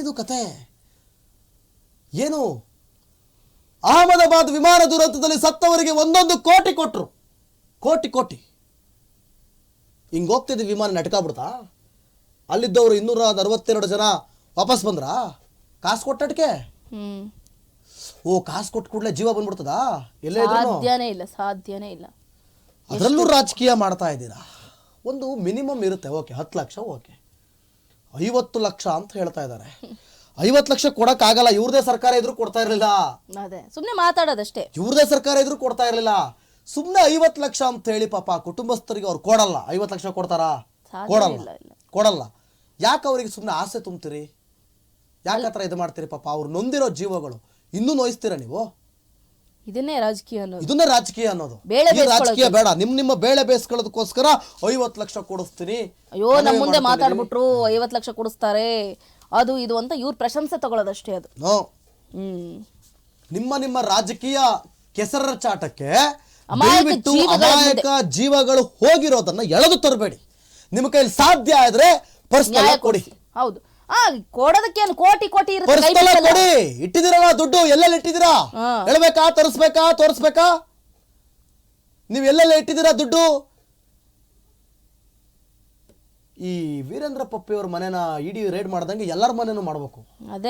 ಏನಿದು ಕತೆ? ಏನು ಅಹಮದಾಬಾದ್ ವಿಮಾನ ದುರಂತದಲ್ಲಿ ಸತ್ತವರಿಗೆ 1 ಕೋಟಿ ಕೊಟ್ರು. ಕೋಟಿ ಹಿಂಗೆ ಹೋಗ್ತಿದ್ದ ವಿಮಾನ ನಟ್ಕಾಬಿಡ್ತಾ? ಅಲ್ಲಿದ್ದವರು 262 ಜನ ವಾಪಸ್ ಬಂದ್ರ? ಕಾಸು ಕೊಟ್ಟಟ್ಕೆ? ಓ, ಕಾಸು ಕೊಟ್ಟು ಕೂಡಲೇ ಜೀವ ಬಂದ್ಬಿಡ್ತದಾ? ಎಲ್ಲೇ ಸಾಧ್ಯನೇ ಇಲ್ಲ. ಅದರಲ್ಲೂ ರಾಜಕೀಯ ಮಾಡ್ತಾ ಇದ್ದೀರಾ. ಒಂದು ಮಿನಿಮಮ್ ಇರುತ್ತೆ. ಓಕೆ, 10 ಲಕ್ಷ, ಓಕೆ, 50 ಲಕ್ಷ ಅಂತ ಹೇಳ್ತಾ ಇದ್ದಾರೆ. 50 ಲಕ್ಷ ಕೊಡಕ್ಕಾಗಲ್ಲ. ಇವ್ರದೇ ಸರ್ಕಾರ ಇದ್ರು ಕೊಡ್ತಾ ಇರ್ಲಿಲ್ಲ. ಸುಮ್ನೆ ಮಾತಾಡೋದಷ್ಟೇ. ಇವ್ರದೇ ಸರ್ಕಾರ ಇದ್ರು ಕೊಡ್ತಾ ಇರ್ಲಿಲ್ಲ. ಸುಮ್ನೆ 50 ಲಕ್ಷ ಅಂತ ಹೇಳಿ ಪಾಪ ಕುಟುಂಬಸ್ಥರಿಗೆ ಅವ್ರು ಕೊಡಲ್ಲ. 50 ಲಕ್ಷ ಕೊಡ್ತಾರಾ? ಕೊಡಲ್ಲ. ಯಾಕೆ ಅವ್ರಿಗೆ ಸುಮ್ನೆ ಆಸೆ ತುಂಬ್ತೀರಿ? ಯಾಕೆ ಆತರ ಇದು ಮಾಡ್ತೀರಿ? ಪಾಪ ಅವ್ರು ನೊಂದಿರೋ ಜೀವಗಳು ಇನ್ನೂ ನೋಯಿಸ್ತೀರಾ ನೀವು? ಇದನ್ನೇ ರಾಜಕೀಯ ಅನ್ನೋದು. ರಾಜಕೀಯ ಬೇಡ. ನಿಮ್ಮ ಬೇಳೆ ಬೇಯಿಸ್ಕೊಳ್ಳೋದಕ್ಕೋಸ್ಕರ 50 ಲಕ್ಷ ಕೊಡಿಸ್ತೀನಿ. ಅಯ್ಯೋ, ನಮ್ಮ ಮುಂದೆ ಮಾತಾಡ್ಬಿಟ್ರು 50 ಲಕ್ಷ ಕೊಡಿಸ್ತಾರೆ, ಅದು ಇದು ಅಂತ ಇವ್ರ ಪ್ರಶಂಸೆ ತಗೊಳ್ಳೋದಷ್ಟೇ ಅದು. ನಿಮ್ಮ ರಾಜಕೀಯ ಕೆಸರ ಚಾಟಕ್ಕೆ ಅಮಾಯಕ ಜೀವಗಳು ಹೋಗಿರೋದನ್ನ ಎಳೆದು ತರಬೇಡಿ. ನಿಮ್ಮ ಕೈಲಿ ಸಾಧ್ಯ ಆದ್ರೆ ಪರ್ಸನಲ್ ಕೊಡಿ. ಹೌದು, ಕೊಡೋದಕ್ಕೇನು ಕೋಟಿ ಕೊಡಿ. ಇಟ್ಟಿದ್ದೀರಲ್ಲ ದುಡ್ಡು, ಎಲ್ಲೆಲ್ಲಿ ಇಟ್ಟಿದ್ದೀರಾ? ಹೇಳ್ಬೇಕಾ? ತೋರಿಸ್ಬೇಕಾ? ನೀವು ಎಲ್ಲೆಲ್ಲ ಇಟ್ಟಿದ್ದೀರಾ ದುಡ್ಡು? ಈ ವೀರೇಂದ್ರ ಪಪ್ಪಿಯವ್ರ ಮನೆನ ಇಡಿ ರೇಡ್ ಮಾಡ್ದಂಗೆ ಎಲ್ಲರ ಮನೆನೂ ಮಾಡ್ಬೇಕು.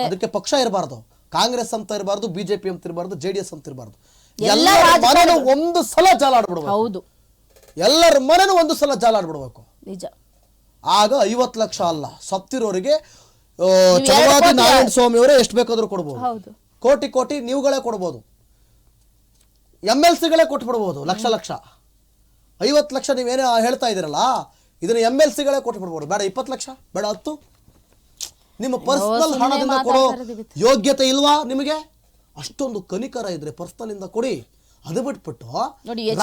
ಅದಕ್ಕೆ ಪಕ್ಷ ಇರಬಾರ್ದು. ಕಾಂಗ್ರೆಸ್ ಅಂತ ಇರಬಾರ್ದು, ಬಿಜೆಪಿ ಅಂತ ಇರಬಾರ್ದು, JDS ಅಂತ ಇರಬಾರ್ದು. ಎಲ್ಲರ ಮನೆನೂ ಒಂದು ಸಲ ಜಾಲಾಡ್ಬಿಡ್ಬೇಕು. ಹೌದು, ಎಲ್ಲರ ಮನೆನೂ ಒಂದು ಸಲ ಜಾಲಾಡ್ಬಿಡ್ಬೇಕು. ನಿಜ. ಆಗ 50 ಲಕ್ಷ ಅಲ್ಲ, ಸತ್ತಿರೋರಿಗೆ ಚಲವಾದಿ ನಾರಾಯಣ ಸ್ವಾಮಿ ಅವರೇ ಎಷ್ಟು ಬೇಕಾದ್ರೂ ಕೊಡ್ಬೋದು. ಕೋಟಿ ನೀವುಗಳೇ ಕೊಡ್ಬೋದು. MLCಗಳೇ ಕೊಟ್ಬಿಡ್ಬೋದು. ಲಕ್ಷ 50 ಲಕ್ಷ ನೀವೇನೇ ಹೇಳ್ತಾ ಇದ್ದೀರಲ್ಲ, ಇದನ್ನ MLCಗಳೇ ಕೊಟ್ಬಿಡ್ಬೋದು. ಬೇಡ 20 ಲಕ್ಷ, ಬೇಡ 10. ನಿಮ್ಮ ಪರ್ಸನಲ್ ಹಣದಿಂದ ಕೊಡೋ ಯೋಗ್ಯತೆ ಇಲ್ವಾ ನಿಮಗೆ? ಅಷ್ಟೊಂದು ಕನಿಕರ ಇದ್ರೆ ಪರ್ಸನಲ್ ಇಂದ ಕೊಡಿ. ಅದು ಬಿಟ್ಬಿಟ್ಟು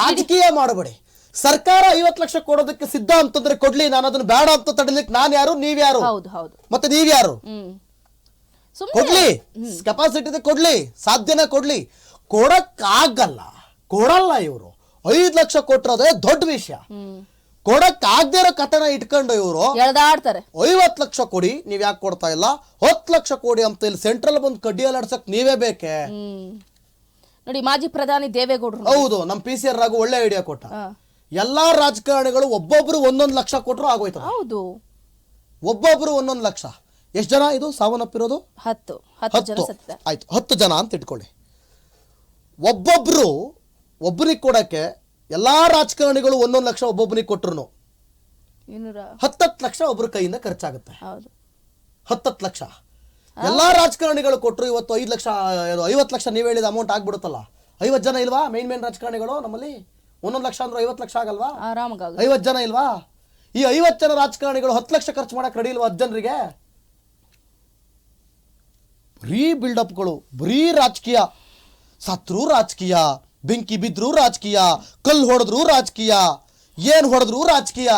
ರಾಜಕೀಯ ಮಾಡಬೇಡಿ. ಸರ್ಕಾರ 50 ಲಕ್ಷ ಕೊಡೋದಕ್ಕೆ ಸಿದ್ಧ ಅಂತಂದ್ರೆ ಕೊಡ್ಲಿ. ನಾನು ಅದನ್ನ ಬೇಡ ಅಂತ ತಡಲಿಕ್ಕೆ ನಾನು ಯಾರು, ನೀವ್ಯಾರು? ಮತ್ತೆ ನೀವ್ಯಾರು? ಕೊಡ್ಲಿ, ಕೆಪಾಸಿಟಿ ಇದೆ, ಕೊಡ್ಲಿ, ಸಾಧ್ಯನೇ ಕೊಡ್ಲಿ. ಕೊಡಲ್ಲ ಇವರು. 5 ಲಕ್ಷ ಕೊಟ್ಟಿರೋದೇ ದೊಡ್ಡ ವಿಷಯ. ಕೊಡಕ್ಕಾಗದೇ ಇರೋ ಕಥೆನ ಇಟ್ಕೊಂಡು ಇವರು 50 ಲಕ್ಷ ಕೊಡಿ, ನೀವ್ ಯಾಕೆ ಕೊಡ್ತಾ ಇಲ್ಲ? 10 ಲಕ್ಷ ಕೊಡಿ ಅಂತ ಇಲ್ಲಿ ಸೆಂಟ್ರಲ್ ಬಂದು ಕಡ್ಡಿಯಲ್ಲಾಡ್ಸಕ್ ನೀವೇ ಬೇಕೆ? ನೋಡಿ, ಮಾಜಿ ಪ್ರಧಾನಿ ದೇವೇಗೌಡರು. ಹೌದು, ನಮ್ PCR ರಾಘು ಒಳ್ಳೆ ಐಡಿಯಾ ಕೊಟ್ಟ. ಎಲ್ಲಾ ರಾಜಕಾರಣಿಗಳು ಒಬ್ಬೊಬ್ರು 1 ಲಕ್ಷ ಕೊಟ್ಟರು ಆಗೋಯ್ತು. ಹೌದು, ಒಬ್ಬೊಬ್ರು 1 ಲಕ್ಷ. ಎಷ್ಟು ಜನ ಇದು ಸಾವನ್ನಪ್ಪಿರೋದು? 10 ಆಯ್ತು, 10 ಜನ ಅಂತ ಇಟ್ಕೊಳ್ಳಿ. ಒಬ್ಬರಿಗೆ ಕೊಡಕ್ಕೆ ಎಲ್ಲಾ ರಾಜಕಾರಣಿಗಳು 1 ಲಕ್ಷ ಒಬ್ಬೊಬ್ಬನಿಗೆ ಕೊಟ್ರು 10 ಲಕ್ಷ ಒಬ್ಬರ ಕೈಯಿಂದ ಖರ್ಚಾಗುತ್ತೆ. 10 ಲಕ್ಷ ಎಲ್ಲಾ ರಾಜಕಾರಣಿಗಳು ಕೊಟ್ರು. ಇವತ್ತು 5 ಲಕ್ಷ 50 ಲಕ್ಷ ನೀವು ಹೇಳಿದ ಅಮೌಂಟ್ ಆಗ್ಬಿಡುತ್ತಲ್ಲ. 50 ಜನ ಇಲ್ವಾ ಮೇನ್ ರಾಜಕಾರಣಿಗಳು ನಮ್ಮಲ್ಲಿ? 1 ಲಕ್ಷ ಅಂದ್ರೆ 50 ಲಕ್ಷ ಆಗಲ್ವಾ? 50 ಜನ ಇಲ್ವಾ? ಈ 50 ಜನ ರಾಜಕಾರಣಿಗಳು 10 ಲಕ್ಷ ಖರ್ಚು ಮಾಡಕ್ ರೆಡಿ ಇಲ್ವಾ 10 ಜನರಿಗೆ? ಬರೀ ಬಿಲ್ಡಪ್ಗಳು, ಬರೀ ರಾಜಕೀಯ. ಸತ್ರು ರಾಜಕೀಯ, ಬೆಂಕಿ ಬಿದ್ರು ರಾಜಕೀಯ, ಕಲ್ಲು ಹೊಡೆದ್ರು ರಾಜಕೀಯ, ಏನ್ ಹೊಡೆದ್ರು ರಾಜಕೀಯ,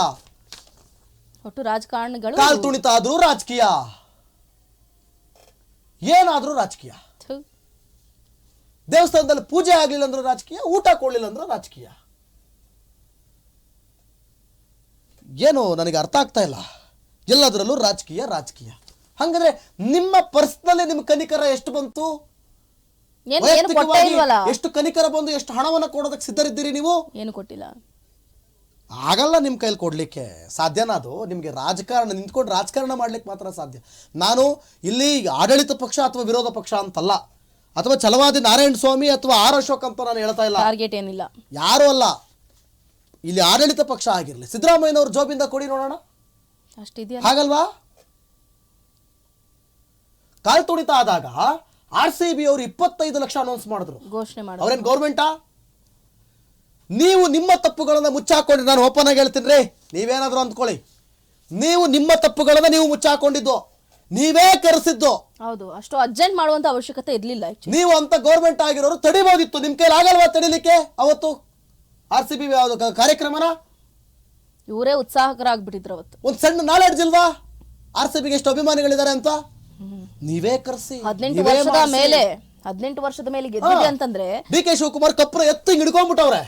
ಒಟ್ಟು ರಾಜಕಾರಣಿಗಳು ಕಾಲ್ ತುಣಿತ ಆದ್ರೂ ರಾಜಕೀಯ, ಏನಾದ್ರೂ ರಾಜಕೀಯ. ದೇವಸ್ಥಾನದಲ್ಲಿ ಪೂಜೆ ಆಗ್ಲಿಲ್ಲ ಅಂದ್ರೂ ರಾಜಕೀಯ, ಊಟ ಕೊಡ್ಲಿಲ್ಲ ಅಂದ್ರೂ ರಾಜಕೀಯ. ಏನು ನನಗೆ ಅರ್ಥ ಆಗ್ತಾ ಇಲ್ಲ. ಎಲ್ಲದರಲ್ಲೂ ರಾಜಕೀಯ. ಹಂಗಾದ್ರೆ ನಿಮ್ಮ ಪರ್ಸನಲಿ ನಿಮ್ಮ ಕನಿಕರ ಎಷ್ಟು ಬಂತು? ಎಷ್ಟು ಕನಿಕರ ಬಂದು ಎಷ್ಟು ಹಣವನ್ನ ಕೊಡೋದಕ್ಕೆ ಸಿದ್ಧರಿದ್ದೀರಿ ನೀವು? ಏನು ಕೊಟ್ಟಿಲ್ಲ. ಆಗಲ್ಲ ನಿಮ್ಮ ಕೈಲಿ ಕೊಡ್ಲಿಕ್ಕೆ. ಸಾಧ್ಯನಾ ಅದು? ನಿಮ್ಗೆ ರಾಜಕಾರಣ ನಿಂತ್ಕೊಂಡು ರಾಜಕಾರಣ ಮಾಡ್ಲಿಕ್ಕೆ ಮಾತ್ರ ಸಾಧ್ಯ. ನಾನು ಇಲ್ಲಿ ಆಡಳಿತ ಪಕ್ಷ ಅಥವಾ ವಿರೋಧ ಪಕ್ಷ ಅಂತಲ್ಲ, ಅಥವಾ ಛಲವಾದಿ ನಾರಾಯಣ ಸ್ವಾಮಿ ಅಥವಾ R ಅಶೋಕ್ ಅಂತ ನಾನು ಹೇಳ್ತಾ ಇಲ್ಲ. ಟಾರ್ಗೆಟ್ ಏನಿಲ್ಲ, ಯಾರು ಅಲ್ಲ. ಇಲ್ಲಿ ಆಡಳಿತ ಪಕ್ಷ ಆಗಿರ್ಲಿ, ಸಿದ್ದರಾಮಯ್ಯನವ್ರ ಜೋಬಿಂದ ಕೊಡಿ ನೋಡೋಣ, ಹಾಗಲ್ವಾ? ಕಾಲ್ ತುಣಿತ ಆದಾಗ RCB ಅವರು 25 ಲಕ್ಷ ಅನೌನ್ಸ್ ಮಾಡಿದ್ರು, ಘೋಷಣೆ ಮಾಡಿದ್ರು. ಅವ್ರೇನ್ ಗೌರ್ಮೆಂಟಾ? ನೀವು ನಿಮ್ಮ ತಪ್ಪುಗಳನ್ನ ಮುಚ್ಚಾಕೊಂಡ್ರಿ. ನಾನು ಓಪನ್ ಆಗಿ ಹೇಳ್ತೀನಿ ರೀ, ನೀವೇನಾದ್ರೂ ಅಂದ್ಕೊಳ್ಳಿ, ನೀವು ನಿಮ್ಮ ತಪ್ಪುಗಳನ್ನ ನೀವು ಮುಚ್ಚಾಕೊಂಡಿದ್ದು, ನೀವೇ ಕರೆಸಿದ್ದು. ಹೌದು, ಅಷ್ಟು ಅರ್ಜೆಂಟ್ ಮಾಡುವಂತ ಅವಶ್ಯಕತೆ ಇರ್ಲಿಲ್ಲ. ನೀವು ಅಂತ ಗೌರ್ಮೆಂಟ್ ಆಗಿರೋರು ತಡಿಬೋದಿತ್ತು. ನಿಮ್ ಕೈಲಿ ಆಗಲ್ವಾ ತಡಿಲಿಕ್ಕೆ? ಅವತ್ತು RCB ಕಾರ್ಯಕ್ರಮನ ಇವರೇ ಉತ್ಸಾಹಕರಾಗ್ಬಿಟ್ಟಿದ್ರು. ಅವತ್ತು ಒಂದ್ ಸಣ್ಣ ನಾಲೆಡ್ಜ್ ಇಲ್ವಾ RCBಗೆ ಎಷ್ಟು ಅಭಿಮಾನಿಗಳಿದ್ದಾರೆ ಅಂತ? ನೀವೇ ಕರೆಸಿ 18 ವರ್ಷದ ಮೇಲೆ 18 ವರ್ಷದ ಮೇಲೆ ಗೆದ್ದಿದೆ ಅಂತಂದ್ರೆ DK ಶಿವಕುಮಾರ್ ಕಪ್ಪು ಎತ್ತಿ ಹಿಡ್ಕೊಂಡ್ಬಿಟ್ಟವ್ರೆ,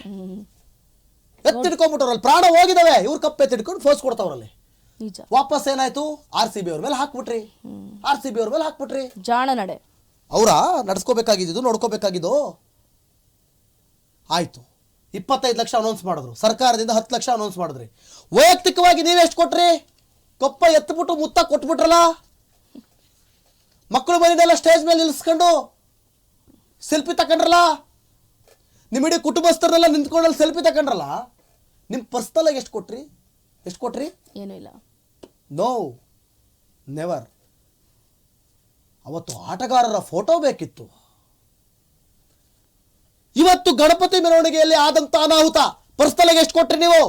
ಪ್ರಾಣ ಹೋಗಿದಾವೆ. ಇವ್ರು ಕಪ್ಪು ಎತ್ತಿ ಹಿಡ್ಕೊಂಡು ಫೋರ್ಸ್ ಕೊಡ್ತಾವ್ರಲ್ಲಿ. ನಿಜ. ವಾಪಸ್ ಏನಾಯ್ತು, RCB ಅವ್ರ ಮೇಲೆ ಹಾಕ್ಬಿಟ್ರಿ. ಜಾಣ ನಡೆ ಅವರ ನಡ್ಸ್ಕೋಬೇಕಾಗಿದ್ದು, ನೋಡ್ಕೋಬೇಕಾಗಿದ್ದು. ಆಯ್ತು, 25 ಲಕ್ಷ ಅನೌನ್ಸ್ ಮಾಡಿದ್ರು, ಸರ್ಕಾರದಿಂದ 10 ಲಕ್ಷ ಅನೌನ್ಸ್ ಮಾಡಿದ್ರಿ. ವೈಯಕ್ತಿಕವಾಗಿ ನೀವೆಷ್ಟು ಕೊಟ್ರಿ? ಕೊಪ್ಪ ಎತ್ಬಿಟ್ಟು ಮುತ್ತ ಕೊಟ್ಬಿಟ್ರಲ್ಲ. ಮಕ್ಕಳು ಮನೆಯೆಲ್ಲ ಸ್ಟೇಜ್ ಮೇಲೆ ನಿಲ್ಲಿಸ್ಕೊಂಡು ಸೆಲ್ಫಿ ತಕೊಂಡ್ರಲ್ಲ. ನಿಮ್ಮಿಡೀ ಕುಟುಂಬಸ್ಥರನ್ನೆಲ್ಲ ನಿಂತ್ಕೊಂಡಲ್ಲಿ ಸೆಲ್ಫಿ ತಕೊಂಡ್ರಲ್ಲ. ನಿಮ್ಮ ಪರ್ಸನಲ್ ಆಗಿ ಎಷ್ಟು ಕೊಟ್ರಿ? ಏನೂ ಇಲ್ಲ. No, never. ಅವತ್ತು ಆಟಗಾರರ ಫೋಟೋ ಬೇಕಿತ್ತು. ಇವತ್ತು ಗಣಪತಿ ಮೆರವಣಿಗೆಯಲ್ಲಿ ಆದಂತ ಅನಾಹುತ ಪರ್ಸನಲ್ ಆಗಿ ಎಷ್ಟು ಕೊಟ್ರಿ? ನೀವು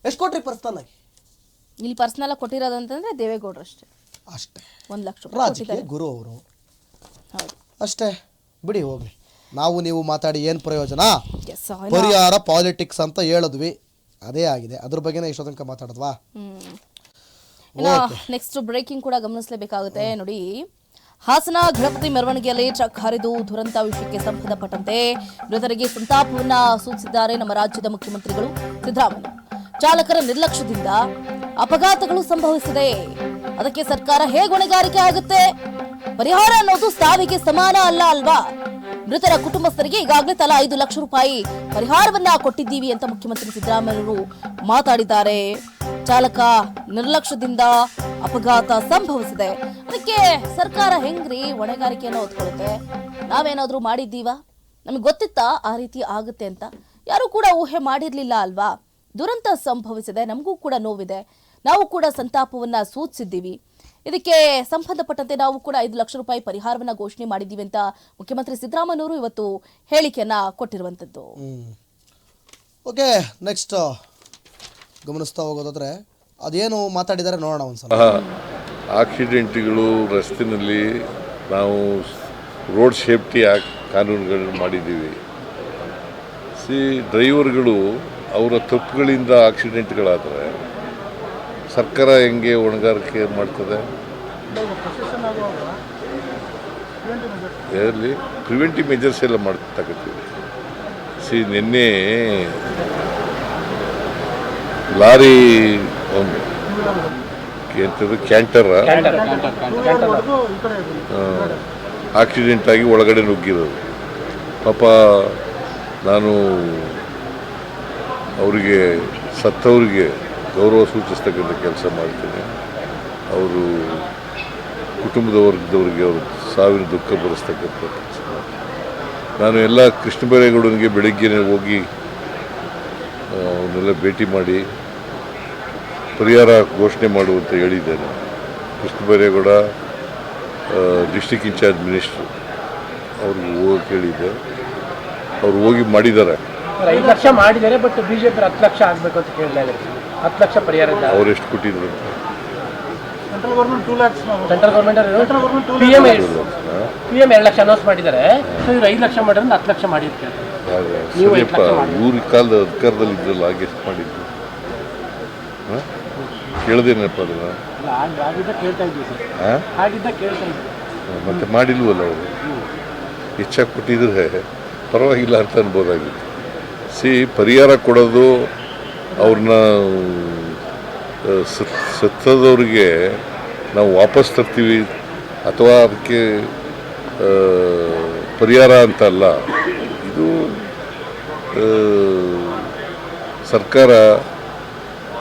ಎಷ್ಟು ಕೊಟ್ರಿ ಪರ್ಸನಲ್ ಆಗಿ? ಇಲ್ಲಿ ಪರ್ಸನಲ್ ಆಗಿ ಕೊಟ್ಟಿರೋದಂತಂದ್ರೆ ದೇವೇಗೌಡರು ಅಷ್ಟೇ 1 ಲಕ್ಷ ರೂಪಾಯಿ ರಾಜಕೀಯ ಗುರು ಅವರು. ಅಷ್ಟೇ ಬಿಡಿ, ಹೋಗ್ಲಿ. ನಾವು ನೀವು ಮಾತಾಡಿ ಏನು ಪ್ರಯೋಜನ? ಪರಿಹಾರ ಪಾಲಿಟಿಕ್ಸ್ ಅಂತ ಹೇಳಿದ್ವಿ, ಅದೇ ಆಗಿದೆ. ಅದ್ರ ಬಗ್ಗೆನೇ ಇಷ್ಟೋ ತನಕ ಮಾತಾಡಿದ್ವಾ? ನೆಕ್ಸ್ಟ್ ಬ್ರೇಕಿಂಗ್ ಕೂಡ ಗಮನಿಸಲೇಬೇಕಾಗುತ್ತೆ ನೋಡಿ. ಹಾಸನ ಗಣಪತಿ ಮೆರವಣಿಗೆಯಲ್ಲಿ ಟ್ರಕ್ ಹರಿದು ದುರಂತ ವಿಷಯಕ್ಕೆ ಸಂಬಂಧಪಟ್ಟಂತೆ ಮೃತರಿಗೆ ಸಂತಾಪವನ್ನ ಸೂಚಿಸಿದ್ದಾರೆ ನಮ್ಮ ರಾಜ್ಯದ ಮುಖ್ಯಮಂತ್ರಿಗಳು ಸಿದ್ದರಾಮಯ್ಯ. ಚಾಲಕರ ನಿರ್ಲಕ್ಷ್ಯದಿಂದ ಅಪಘಾತಗಳು ಸಂಭವಿಸಿದೆ, ಅದಕ್ಕೆ ಸರ್ಕಾರ ಹೇಗೆ ಹೊಣೆಗಾರಿಕೆ ಆಗುತ್ತೆ? ಪರಿಹಾರ ಅನ್ನೋದು ಸಾವಿಗೆ ಸಮಾನ ಅಲ್ವಾ? ಮೃತರ ಕುಟುಂಬಸ್ಥರಿಗೆ ಈಗಾಗಲೇ ತಲಾ 5 ಲಕ್ಷ ರೂಪಾಯಿ ಪರಿಹಾರವನ್ನ ಕೊಟ್ಟಿದ್ದೀವಿ ಅಂತ ಮುಖ್ಯಮಂತ್ರಿ ಸಿದ್ದರಾಮಯ್ಯರು ಮಾತಾಡಿದ್ದಾರೆ. ಚಾಲಕ ನಿರ್ಲಕ್ಷ್ಯದಿಂದ ಅಪಘಾತ ಸಂಭವಿಸಿದೆ, ಅದಕ್ಕೆ ಸರ್ಕಾರ ಹೆಂಗ್ರಿ ಹೊಣೆಗಾರಿಕೆಯನ್ನು ಹೊತ್ಕೊಳ್ಳುತ್ತೆ? ನಾವೇನಾದ್ರೂ ಮಾಡಿದ್ದೀವಾ? ನಮಗೆ ಗೊತ್ತಿತ್ತಾ ಆ ರೀತಿ ಆಗುತ್ತೆ ಅಂತ? ಯಾರು ಕೂಡ ಊಹೆ ಮಾಡಿರ್ಲಿಲ್ಲ ಅಲ್ವಾ? ದುರಂತ ಸಂಭವಿಸಿದೆ, ನಮಗೂ ಕೂಡ ನೋವಿದೆ, ನಾವು ಕೂಡ ಸಂತಾಪವನ್ನ ಸೂಚಿಸಿದ್ದೀವಿ. ಇದಕ್ಕೆ ಸಂಬಂಧಪಟ್ಟಂತೆ ನಾವು ಕೂಡ 5 ಲಕ್ಷ ರೂಪಾಯಿ ಪರಿಹಾರವನ್ನ ಘೋಷಣೆ ಮಾಡಿದ್ದೀವಿ ಅಂತ ಮುಖ್ಯಮಂತ್ರಿ ಸಿದ್ದರಾಮಯ್ಯವರು ಇವತ್ತು ಹೇಳಿಕೆಯನ್ನ ಕೊಟ್ಟಿರುವಂತದ್ದು. ಓಕೆ, ನೆಕ್ಸ್ಟ್ ಗಮನಿಸ್ತಾ ಹೋಗೋದಾದ್ರೆ ಅದೇನು ಮಾತಾಡಿದ್ದಾರೆ ನೋಡೋಣ ಒಂದ್ಸಲ. ಆಕ್ಸಿಡೆಂಟ್ಗಳು ರಸ್ತೆಯಲ್ಲಿ ನಾವು ರೋಡ್ ಸೇಫ್ಟಿ ಕಾನೂನುಗಳನ್ನು ಮಾಡಿದ್ದೀವಿ. ಡ್ರೈವರ್ಗಳು ಅವರ ತಪ್ಪುಗಳಿಂದ ಆಕ್ಸಿಡೆಂಟ್ಗಳಾದರೆ ಸರ್ಕಾರ ಹೆಂಗೆ ಹೊಣೆಗಾರಿಕೆ ಮಾಡ್ತದೆ? ಅದರಲ್ಲಿ ಪ್ರಿವೆಂಟಿವ್ ಮೆಜರ್ಸ್ ಎಲ್ಲ ತಗೋತೀವಿ. ನಿನ್ನೆ ಲಾರಿ ಕ್ಯಾಂಟರ್ ಆಕ್ಸಿಡೆಂಟ್ ಆಗಿ ಒಳಗಡೆ ನುಗ್ಗಿರೋದು. ಪಾಪ ನಾನು ಅವರಿಗೆ ಸತ್ತವರಿಗೆ ಗೌರವ ಸೂಚಿಸ್ತಕ್ಕಂಥ ಕೆಲಸ ಮಾಡ್ತೇನೆ. ಅವರು ಕುಟುಂಬದ ವರ್ಗದವರಿಗೆ ಅವರು ಸಾವಿನ ದುಃಖ ಬರೆಸ್ತಕ್ಕಂಥ ಕೆಲಸ. ನಾನು ಎಲ್ಲ ಕೃಷ್ಣ ಬೈರೇಗೌಡನಿಗೆ ಬೆಳಗ್ಗೆ ಹೋಗಿ ಅವನ್ನೆಲ್ಲ ಭೇಟಿ ಮಾಡಿ ಪರಿಹಾರ ಘೋಷಣೆ ಮಾಡುವಂತ ಹೇಳಿದ್ದೇನೆ. Krishna Byregowda district incharge minister ಅವ್ರಿಗೆ ಹೋಗಿ ಹೇಳಿದ್ದೆ, ಅವ್ರು ಹೋಗಿ ಮಾಡಿದ್ದಾರೆ. 5 ಲಕ್ಷ ಮಾಡಿದ್ದಾರೆ, ಬಟ್ ಬಿಜೆಪಿ 10 ಲಕ್ಷ ಆಗಬೇಕು ಅಂತ ಕೇಳ್ತಾ ಇದ್ದಾರೆ. 10 ಲಕ್ಷ ಪರಿಹಾರ ಅವ್ರು ಎಷ್ಟು ಕೊಟ್ಟಿದ್ರು? Central government 2 lakh, central government PM 2 lakh announce ಮಾಡಿದ್ದಾರೆ. ಸೊ ಇವ್ರು 5 ಲಕ್ಷ ಮಾಡಿದ್ರೆ 10 ಲಕ್ಷ ಮಾಡಿರ್ತಾರೆ. ಸರಿಯಪ್ಪ, ಇವ್ರ ಕಾಲದ ಅಧಿಕಾರದಲ್ಲಿ ಇದ್ರಲ್ಲ, ಆಗ ಎಷ್ಟು ಮಾಡಿದ್ರು? ಕೇಳ್ದೇನಪ್ಪ ಅದನ್ನ? ಆಗಿದ್ದ ಕೇಳ್ತಾ ಇದ್ವಿ ಸರ್, ಆಗಿದ್ದ ಕೇಳ್ತಾ ಇದ್ವಿ. ಮತ್ತೆ ಮಾಡಿಲ್ವಲ್ಲ ಅವರು. ಹೆಚ್ಚಾಗಿ ಕೊಟ್ಟಿದ್ರೆ ಪರವಾಗಿಲ್ಲ ಅಂತ ಅನ್ಬೋದಾಗಿತ್ತು. ಪರಿಹಾರ ಕೊಡೋದು, ಅವ್ರನ್ನ ಸತ್ತದವ್ರಿಗೆ ನಾವು ವಾಪಸ್ ತರ್ತೀವಿ ಅಥವಾ ಅದಕ್ಕೆ ಪರಿಹಾರ ಅಂತ ಅಲ್ಲ. ಇದು ಸರ್ಕಾರ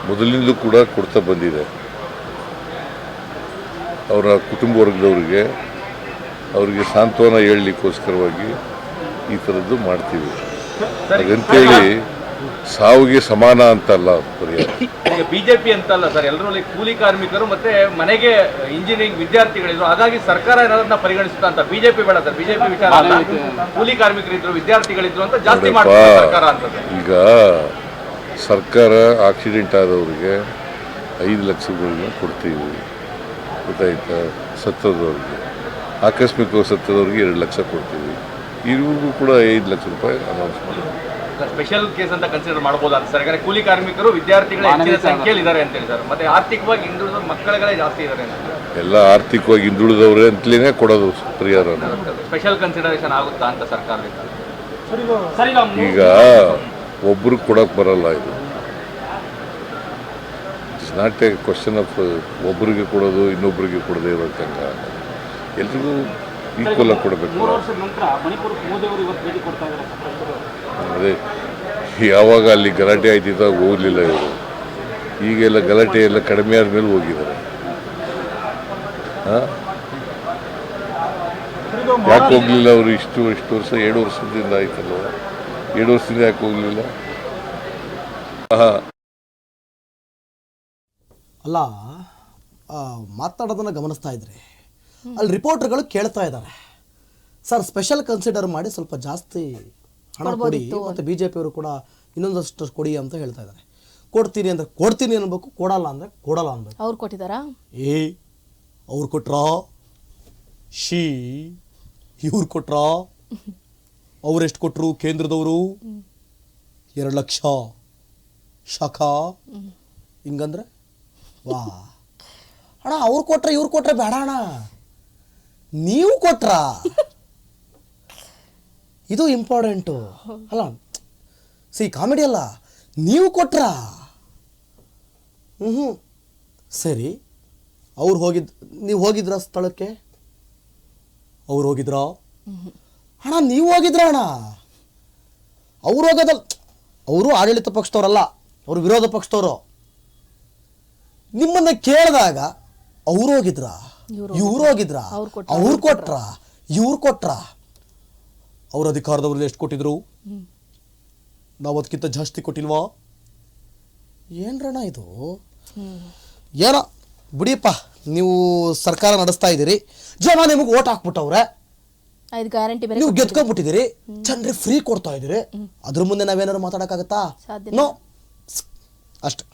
ಮೊದಲಿಂದಲೂ ಕೂಡ ಕೊಡ್ತಾ ಬಂದಿದೆ. ಅವರ ಕುಟುಂಬ ವರ್ಗದವರಿಗೆ ಅವರಿಗೆ ಸಾಂತ್ವನ ಹೇಳಲಿಕ್ಕೋಸ್ಕರವಾಗಿ ಈ ಥರದ್ದು ಮಾಡ್ತೀವಿ. ಹಾಗಂತೇಳಿ ಸಾವಿಗೆ ಸಮಾನ ಅಂತಲ್ಲ ಪರಿಹಾರ. ಬಿಜೆಪಿ ಅಂತಲ್ಲ ಸರ್, ಎಲ್ಲರೂ ಕೂಲಿ ಕಾರ್ಮಿಕರು ಮತ್ತೆ ಮನೆಗೆ ಇಂಜಿನಿಯರಿಂಗ್ ವಿದ್ಯಾರ್ಥಿಗಳಿದ್ರು, ಹಾಗಾಗಿ ಸರ್ಕಾರ ಏನಾದ್ರನ್ನ ಪರಿಗಣಿಸುತ್ತಾ ಅಂತ. ಬಿಜೆಪಿ ಬೇಡ ಸರ್, ಬಿಜೆಪಿ ವಿಚಾರ ಅಲ್ಲ. ಕೂಲಿ ಕಾರ್ಮಿಕರಿದ್ರು, ವಿದ್ಯಾರ್ಥಿಗಳಿದ್ರು ಅಂತ ಜಾಸ್ತಿ ಮಾಡ್ತಾರೆ ಸರ್ಕಾರ ಅಂತ. ಈಗ ಸರ್ಕಾರ ಆಕ್ಸಿಡೆಂಟ್ ಆದವ್ರಿಗೆ 5 ಲಕ್ಷಗಳನ್ನ ಕೊಡ್ತೀವಿ, ಗೊತ್ತಾಯ್ತಾ? ಸತ್ತದವ್ರಿಗೆ, ಆಕಸ್ಮಿಕವಾಗಿ ಸತ್ತದವ್ರಿಗೆ 2 ಲಕ್ಷ ಕೊಡ್ತೀವಿ. ಇವ್ರಿಗೂ ಕೂಡ 5 ಲಕ್ಷ ರೂಪಾಯಿ ಅನೌನ್ಸ್ ಮಾಡಿದ್ವಿ. ಸ್ಪೆಷಲ್ ಕೇಸ್ ಅಂತ ಕನ್ಸಿಡರ್ ಮಾಡಬಹುದು ಅಂತ ಸರ್. ಕೂಲಿ ಕಾರ್ಮಿಕರು, ವಿದ್ಯಾರ್ಥಿಗಳ ಹೆಚ್ಚಿನ ಸಂಖ್ಯೆಯಲ್ಲಿ ಇದ್ದಾರೆ ಅಂತೇಳಿ ಸರ್. ಮತ್ತೆ ಆರ್ಥಿಕವಾಗಿ ಹಿಂದುಳಿದ ಮಕ್ಕಳುಗಳೇ ಜಾಸ್ತಿ ಇದ್ದಾರೆ. ಎಲ್ಲ ಆರ್ಥಿಕವಾಗಿ ಹಿಂದುಳಿದವ್ರೆ ಅಂತಲೇ ಕೊಡೋದು ಪರಿಹಾರ. ಸ್ಪೆಷಲ್ ಕನ್ಸಿಡರೇಷನ್ ಆಗುತ್ತಾ ಅಂತ ಸರ್ಕಾರದಿಂದ? ಈಗ ಒಬ್ರು ಕೊಡಕ್ ಬರಲ್ಲ. ಇದು ನಾಟ್ ಎ ಕ್ವಶನ್ ಆಫ್ ಒಬ್ಬರಿಗೆ ಕೊಡೋದು ಇನ್ನೊಬ್ಬರಿಗೆ ಕೊಡದೇ ಇರೋಕ್ಕಂಗ ಎಲ್ರಿಗೂ ಈಕ್ವಲ್ ಆಗಿ ಕೊಡಬೇಕು. 3 ವರ್ಷದ ನಂತರ ಮಣಿಪುರಕ್ಕೆ ಮೋದಿ ಅವರು ಇವತ್ತು ಭೇಟಿ ಕೊಡ್ತಾ ಇದ್ದಾರೆ. ಅದೇ ಯಾವಾಗ ಅಲ್ಲಿ ಗಲಾಟೆ ಆಯ್ತಿದ್ದಾಗ ಹೋಗಲಿಲ್ಲ ಇವರು. ಈಗೆಲ್ಲ ಗಲಾಟೆ ಎಲ್ಲ ಕಡಿಮೆ ಆದಮೇಲೆ ಹೋಗಿದ್ದಾರೆ. ಯಾಕೆ ಹೋಗಲಿಲ್ಲ ಅವರು? ಇಷ್ಟು ವರ್ಷ 7 ವರ್ಷದಿಂದ ಆಯ್ತಲ್ವ, 7 ವರ್ಷದಿಂದ ಯಾಕೆ ಹೋಗಲಿಲ್ಲ? ಅಲ್ಲ, ಮಾತಾಡೋದನ್ನು ಗಮನಿಸ್ತಾ ಇದ್ರೆ ಅಲ್ಲಿ ರಿಪೋರ್ಟರ್ಗಳು ಕೇಳ್ತಾ ಇದ್ದಾರೆ, ಸರ್ ಸ್ಪೆಷಲ್ ಕನ್ಸಿಡರ್ ಮಾಡಿ ಸ್ವಲ್ಪ ಜಾಸ್ತಿ ಹಣ ಕೊಡಿ, ಮತ್ತು BJP ಅವರು ಕೂಡ ಇನ್ನೊಂದಷ್ಟು ಕೊಡಿ ಅಂತ ಹೇಳ್ತಾ ಇದ್ದಾರೆ. ಕೊಡ್ತೀನಿ ಅಂದರೆ ಕೊಡ್ತೀನಿ ಅನ್ಬೇಕು, ಕೊಡಲ್ಲ ಅಂದರೆ ಕೊಡಲ್ಲ ಅನ್ಬೇಕು. ಅವ್ರು ಕೊಟ್ಟಿದ್ದಾರಾ? ಅವ್ರು ಕೊಟ್ರಾ? ಇವ್ರು ಕೊಟ್ರಾ? ಅವರೆಷ್ಟು ಕೊಟ್ಟರು ಕೇಂದ್ರದವರು? 2 ಲಕ್ಷ ಶಾಖ ಹಿಂಗಂದ್ರೆ ವಾ ಅಣ್ಣ, ಅವ್ರು ಕೊಟ್ರೆ ಇವ್ರು ಕೊಟ್ರೆ ಬೇಡ ಅಣ್ಣ, ನೀವು ಕೊಟ್ರಾ? ಇದು ಇಂಪಾರ್ಟೆಂಟು ಅಲ್ಲ. ಕಾಮಿಡಿ ಅಲ್ಲ, ನೀವು ಕೊಟ್ರಾ? ಸರಿ, ಅವ್ರು ನೀವು ಹೋಗಿದ್ರ ಸ್ಥಳಕ್ಕೆ? ಅವ್ರು ಹೋಗಿದ್ರಾ? ಅಣ್ಣ ನೀವು ಹೋಗಿದ್ರ ಅಣ್ಣ? ಅವ್ರು ಹೋಗೋದಲ್ಲ, ಅವರು ಆಡಳಿತ ಪಕ್ಷದವರಲ್ಲ, ಅವರು ವಿರೋಧ ಪಕ್ಷದವರು. ನಿಮ್ಮನ್ನ ಕೇಳಿದಾಗ ಅವ್ರು ಹೋಗಿದ್ರ, ಇವ್ರು ಹೋಗಿದ್ರ, ಅವ್ರು ಕೊಟ್ರ, ಇವ್ರು ಕೊಟ್ರ? ಅವ್ರ ಅಧಿಕಾರದವ್ರಲ್ಲಿ ಎಷ್ಟು ಕೊಟ್ಟಿದ್ರು? ನಾವು ಅದಕ್ಕಿಂತ ಜಾಸ್ತಿ ಕೊಟ್ಟಿಲ್ವಾ? ಏನ್ರಣ್ಣ ಇದು? ಏನೋ ಬಿಡಿಯಪ್ಪ, ನೀವು ಸರ್ಕಾರ ನಡೆಸ್ತಾ ಇದ್ದೀರಿ, ಜನ ನಿಮಗೆ ಓಟ್ ಹಾಕ್ಬಿಟ್ಟವ್ರೆ, 5 ಗ್ಯಾರಂಟಿ ಬೇರೆ ನೀವು ಗೆದ್ಕೊಂಡ್ಬಿಟ್ಟಿದ್ದೀರಿ, ಜನರಿಗೆ ಫ್ರೀ ಕೊಡ್ತಾ ಇದ್ದೀರಿ, ಅದ್ರ ಮುಂದೆ ನಾವೇನಾದ್ರು ಮಾತಾಡೋಕ್ಕಾಗತ್ತಾ? ನೋ, ಅಷ್ಟೇ.